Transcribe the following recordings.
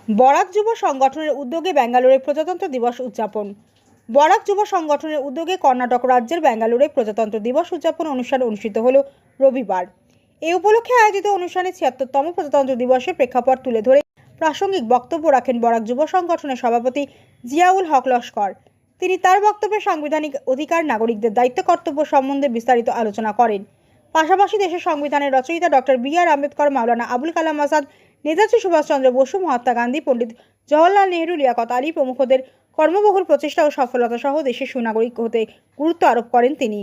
বরাক যুব সংগঠনের উদ্যোগে ব্যাঙ্গালোরে প্রজাতন্ত্র দিবস উদযাপন। বরাক যুব সংগঠনের উদ্যোগে কর্ণাটক রাজ্যের ব্যাঙ্গালোরে প্রজাতন্ত্র দিবস উদযাপন অনুষ্ঠান অনুষ্ঠিত হল রবিবার। এই উপলক্ষে আয়োজিত অনুষ্ঠানে ৭৬তম প্রজাতন্ত্র দিবসের প্রেক্ষাপট তুলে ধরে প্রাসঙ্গিক বক্তব্য রাখেন বরাক যুব সংগঠনের সভাপতি জিয়াউল হক লস্কর। তিনি তার বক্তব্যে সাংবিধানিক অধিকার, নাগরিকদের দায়িত্ব কর্তব্য সম্বন্ধে বিস্তারিত আলোচনা করেন। পাশাপাশি দেশের সংবিধানের রচয়িতা ডক্টর বি.আর. আম্বেদকর, মাওলানা আবুল কালাম আজাদ, নেতাজি সুভাষচন্দ্র বসু, মহাত্মা গান্ধী, পণ্ডিত জওহরলাল নেহরু, লিয়াকত আলী প্রমুখদের কর্মবহুল প্রচেষ্টা ও সফলতা সহ দেশের সুনাগরিক হতে গুরুত্ব আরোপ করেন তিনি।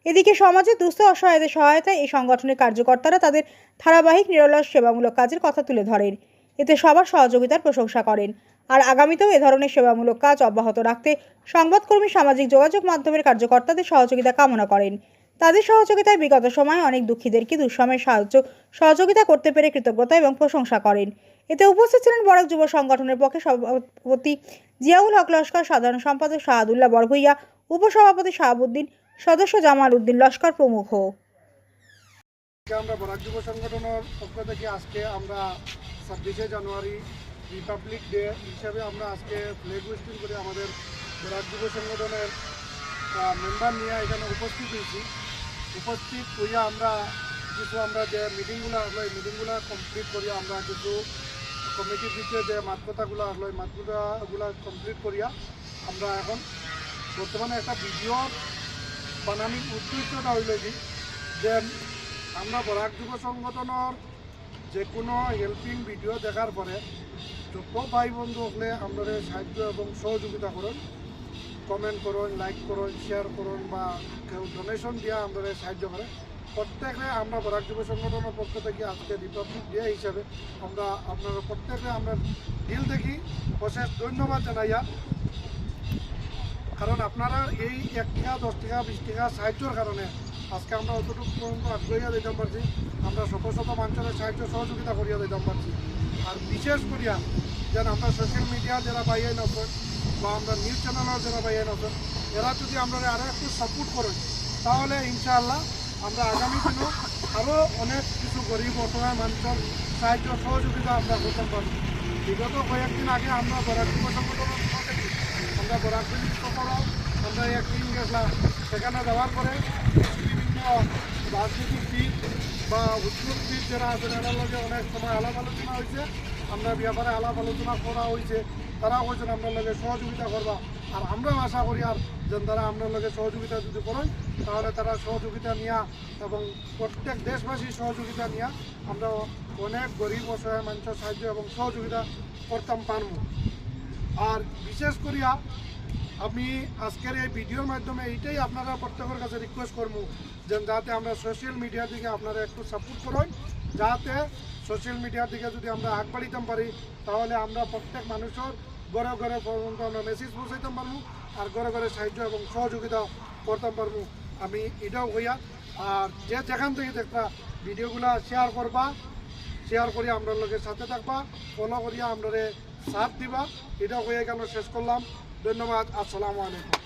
এদিকে সমাজের দুস্থ অসহায়দের সহায়তায় এই সংগঠনের কার্যকর্তারা তাদের ধারাবাহিক নিরলস সেবামূলক কাজের কথা তুলে ধরেন। এতে সবার সহযোগিতার প্রশংসা করেন। আর আগামীতেও এ ধরনের সেবামূলক কাজ অব্যাহত রাখতে সংবাদকর্মী, সামাজিক যোগাযোগ মাধ্যমের কার্যকর্তাদের সহযোগিতা কামনা করেন। তাদের সহযোগিতায় বিগত সময়ে অনেক দুঃখীদেরকে দুঃসময়ে সহযোগিতা করতে পেরে কৃতজ্ঞতা এবং প্রশংসা করেন। এতে উপস্থিত ছিলেন বরাক যুব সংগঠনের পক্ষে সভাপতি জিয়াউল হক লস্কর, সাধারণ সম্পাদক শাহাদুল্লাহ বরভূইয়া, উপসভাপতি শাহাবুদ্দিন, সদস্য জামাল উদ্দিন লস্কর প্রমুখ। আমরা বরাক যুব সংগঠনের পক্ষ থেকে আজকে আমরা ২৬শে জানুয়ারি রিপাবলিক ডে হিসাবে আমরা আজকে ফ্ল্যাগ হোয়েস্টিং করে আমাদের বরাক যুব সংগঠনের মেম্বার নিয়ে এখানে উপস্থিত হয়েছি। উপস্থিত হইয়া আমরা যে মিটিংগুলো আসলো এই মিটিংগুলো কমপ্লিট করিয়া আমরা কিছু কমিটির ভিতরে যে মাতকথাগুলো আসলো এই মাতকথাগুলো কমপ্লিট করিয়া আমরা এখন বর্তমানে একটা ভিডিও বানানোর উদ্দেশ্যটা হইল যে আমরা বরাক যুব সংগঠনের যে কোনো হেল্পিং ভিডিও দেখার পরে যত ভাই বন্ধু হলে আমরা সাহায্য এবং সহযোগিতা করুন, কমেন্ট করুন, লাইক করুন, শেয়ার করুন বা কেউ ডোনেশন দিয়ে আমরা সাহায্য করে প্রত্যেকে আমরা বরাক যুব সংগঠনের পক্ষ থেকে আজকে রিপাবলিক ডে হিসাবে আমরা আপনারা প্রত্যেকে আমরা দিল থেকে অশেষ ধন্যবাদ জানাইয়া। কারণ আপনারা এই ১ টাকা, ১০ টাকা, ২০ টাকা সাহায্যের কারণে আজকে আমরা অতটুকু পর্যন্ত আগ্রহিয়া দিতে পারছি, আমরা শত শত মানুষের সাহায্য সহযোগিতা করিয়া দিতে পারছি। আর বিশেষ করিয়া যেন আমরা সোশ্যাল মিডিয়া যারা বাইরে নছেন বা আমরা নিউজ চ্যানেলের যারা বাইরে নছেন এরা যদি আমরা আরও একটু সাপোর্ট করেন তাহলে ইনশাআল্লাহ আমরা আগামী দিনেও আরও অনেক কিছু গরিব অসহায় মানুষের সাহায্য সহযোগিতা আমরা করতে পারব। বিগত কয়েকদিন আগে আমরা বরাক যুব সংগঠনের থেকে আমরা বরাক সকলও আমরা এক টিম গেছিলাম। সেখানে যাওয়ার পরে বিভিন্ন রাজনীতিবিদ বা উদ্যোগবিদ যারা আছেন এনার লগে অনেক সময় আলাপ আলোচনা হয়েছে, আমরা ব্যাপারে আলাপ আলোচনা করা হয়েছে। তারা বলছেন আপনার লগে সহযোগিতা করবা, আর আমরাও আশা করি আর যেন তারা আপনার লগে সহযোগিতা যদি করেন তাহলে তারা সহযোগিতা নিয়ে এবং প্রত্যেক দেশবাসীর সহযোগিতা নিয়ে আমরা অনেক গরিব অসহায় মানুষের সাহায্য এবং সহযোগিতা করতাম পারব। আর বিশেষ করিয়া আমি আজকের এই ভিডিওর মাধ্যমে এইটাই আপনারা প্রত্যেকের কাছে রিকোয়েস্ট করবো যে যাতে আমরা সোশ্যাল মিডিয়ার দিকে আপনারা একটু সাপোর্ট করেন, যাতে সোশ্যাল মিডিয়ার দিকে যদি আমরা আগ বাড়িতে পারি তাহলে আমরা প্রত্যেক মানুষের ঘরে ঘরে পর্যন্ত আমরা মেসেজ পৌঁছাইতে পারবো আর ঘরে ঘরে সাহায্য এবং সহযোগিতা করতে পারবো। আমি এটাও হইয়া আর যে যেখান থেকে দেখবা ভিডিওগুলো শেয়ার করবা, শেয়ার করিয়া আমরা লোকের সাথে থাকবা, ফলো করিয়া আমরা সাথ দিবা। এটাও হয়ে গেল, শেষ করলাম। ধন্যবাদ। আসসালামু আলাইকুম।